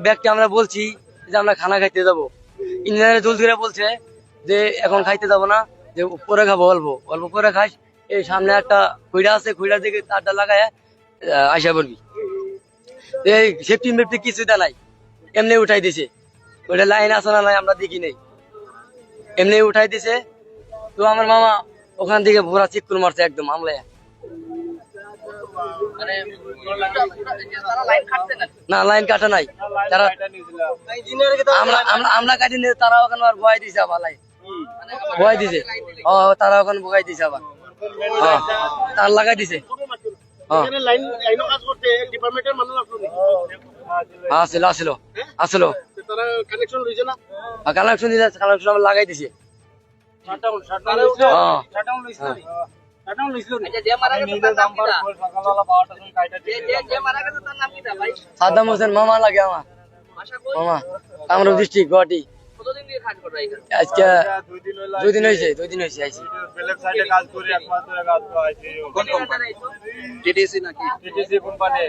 ব্যাগকে আমরা বলছি যে আমরা খানা খাইতে যাবো, ইঞ্জিনিয়ার জলদি করে বলছে যে এখন খাইতে যাবো না, যে পরে খাবো, অল্প অল্প পরে খাইস। এই সামনে একটা খুঁড়া আছে, খুঁড়ার দিকে তারটা লাগায় আইসা পড়বি। এই সেফটি মেফটি কিছু দেয় নাই, এমনি উঠাই দিছে। ওইটা লাইন আছে না নাই আমরা দেখি নেই, এমনি উঠাই দিছে। তো আমার মামা ওখান থেকে পুরা চিৎকুর মারছে একদম আমলায়। না লাইন কাটা নাই, তারা আমরা কাটি নিয়ে তারা ওখানে আর ভয় দিছে, আবার লাইন ভয় দিছে। ও তারা ওখানে ভয় দিছে, আবার তার লাগাই দিছে। আসছিল আসছিল আসছিল কানেকশন দিছে, কানেকশন লাগাই দিছে। সাদ্দাম হোসেন মামা লাগে আমার, মামা কামরূপ ডিস্ট্রিক্ট গুয়াহাটি। আজকে 2 দিন হয়েছে, 2 দিন হয়েছে আইছি। টিটিসি নাকি? TTC company.